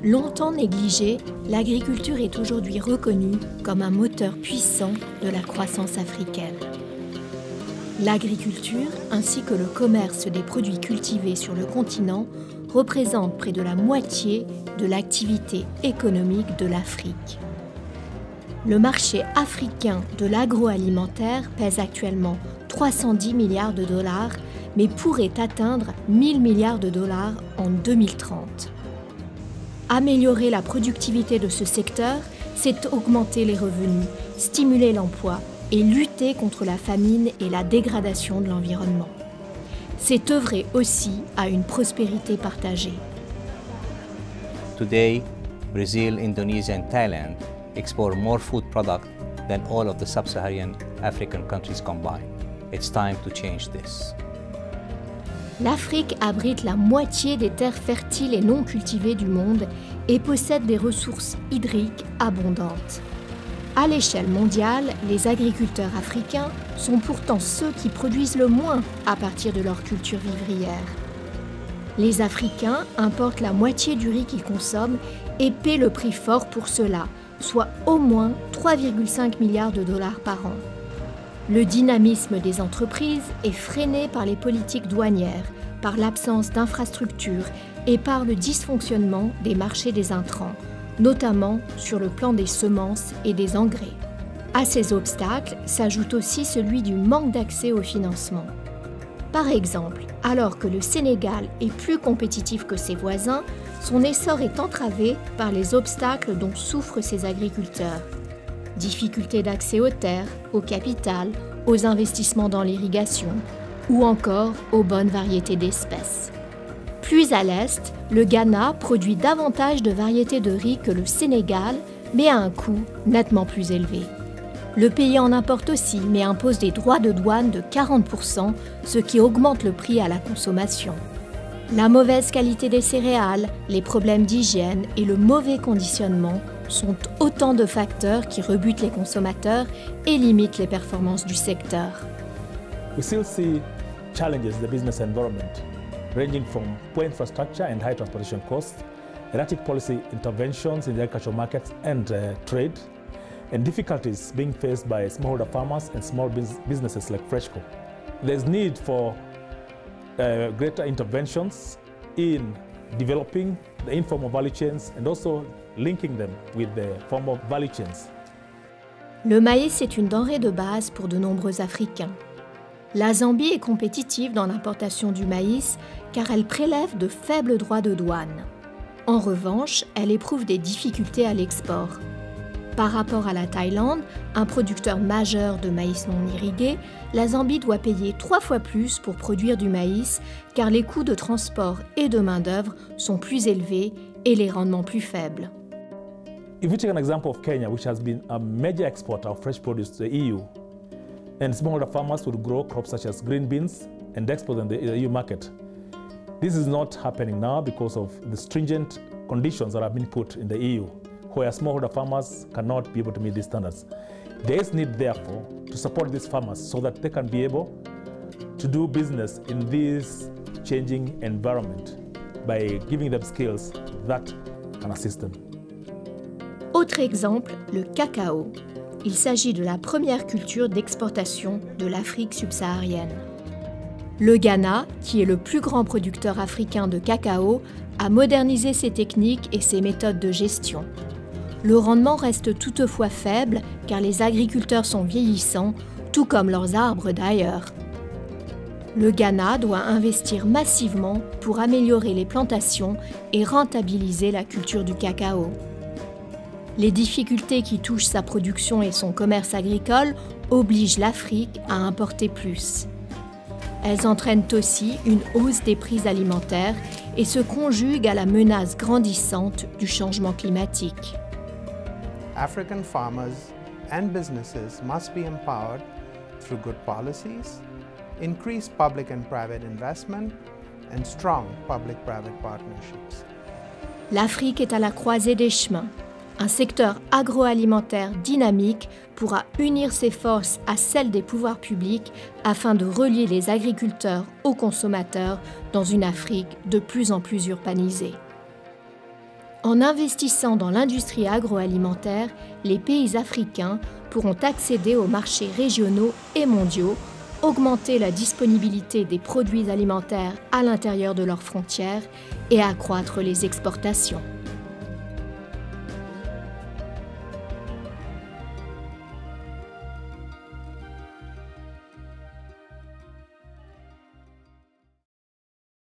Longtemps négligée, l'agriculture est aujourd'hui reconnue comme un moteur puissant de la croissance africaine. L'agriculture, ainsi que le commerce des produits cultivés sur le continent, représentent près de la moitié de l'activité économique de l'Afrique. Le marché africain de l'agroalimentaire pèse actuellement 310 milliards de dollars, mais pourrait atteindre 1000 milliards de dollars en 2030. Améliorer la productivité de ce secteur, c'est augmenter les revenus, stimuler l'emploi et lutter contre la famine et la dégradation de l'environnement. C'est œuvrer aussi à une prospérité partagée. Today, Brazil, Indonesia and Thailand export more food products than all of the sub-Saharan African countries combined. It's time to change this. L'Afrique abrite la moitié des terres fertiles et non cultivées du monde et possède des ressources hydriques abondantes. À l'échelle mondiale, les agriculteurs africains sont pourtant ceux qui produisent le moins à partir de leur culture vivrière. Les Africains importent la moitié du riz qu'ils consomment et paient le prix fort pour cela, soit au moins 3,5 milliards de dollars par an. Le dynamisme des entreprises est freiné par les politiques douanières, par l'absence d'infrastructures et par le dysfonctionnement des marchés des intrants, notamment sur le plan des semences et des engrais. À ces obstacles s'ajoute aussi celui du manque d'accès au financement. Par exemple, alors que le Sénégal est plus compétitif que ses voisins, son essor est entravé par les obstacles dont souffrent ses agriculteurs. Difficultés d'accès aux terres, au capital, aux investissements dans l'irrigation ou encore aux bonnes variétés d'espèces. Plus à l'est, le Ghana produit davantage de variétés de riz que le Sénégal, mais à un coût nettement plus élevé. Le pays en importe aussi, mais impose des droits de douane de 40%, ce qui augmente le prix à la consommation. La mauvaise qualité des céréales, les problèmes d'hygiène et le mauvais conditionnement sont autant de facteurs qui rebutent les consommateurs et limitent les performances du secteur. We still see challenges in the business environment, ranging from poor infrastructure and high transportation costs, erratic policy interventions in the agricultural markets and trade, and difficulties being faced by smallholder farmers and small businesses like Freshco. There's need for greater interventions in developing the informal value chains and also linking them with the formal value chains. Le maïs est une denrée de base pour de nombreux Africains. La Zambie est compétitive dans l'importation du maïs car elle prélève de faibles droits de douane. En revanche, elle éprouve des difficultés à l'export. Par rapport à la Thaïlande, un producteur majeur de maïs non irrigué, la Zambie doit payer 3 fois plus pour produire du maïs car les coûts de transport et de main-d'œuvre sont plus élevés et les rendements plus faibles. If we take an example of Kenya, which has been a major exporter of fresh produce to the EU, and smallholder farmers would grow crops such as green beans and export them to the EU market. This is not happening now because of the stringent conditions that have been put in the EU, where smallholder farmers cannot be able to meet these standards. There is need, therefore, to support these farmers so that they can be able to do business in this changing environment by giving them skills that can assist them. Autre exemple, le cacao. Il s'agit de la première culture d'exportation de l'Afrique subsaharienne. Le Ghana, qui est le plus grand producteur africain de cacao, a modernisé ses techniques et ses méthodes de gestion. Le rendement reste toutefois faible car les agriculteurs sont vieillissants, tout comme leurs arbres d'ailleurs. Le Ghana doit investir massivement pour améliorer les plantations et rentabiliser la culture du cacao. Les difficultés qui touchent sa production et son commerce agricole obligent l'Afrique à importer plus. Elles entraînent aussi une hausse des prix alimentaires et se conjuguent à la menace grandissante du changement climatique. African farmers and businesses must be empowered through good policies, increased public and private investment, and strong public-private partnerships. L'Afrique est à la croisée des chemins. Un secteur agroalimentaire dynamique pourra unir ses forces à celles des pouvoirs publics afin de relier les agriculteurs aux consommateurs dans une Afrique de plus en plus urbanisée. En investissant dans l'industrie agroalimentaire, les pays africains pourront accéder aux marchés régionaux et mondiaux, augmenter la disponibilité des produits alimentaires à l'intérieur de leurs frontières et accroître les exportations.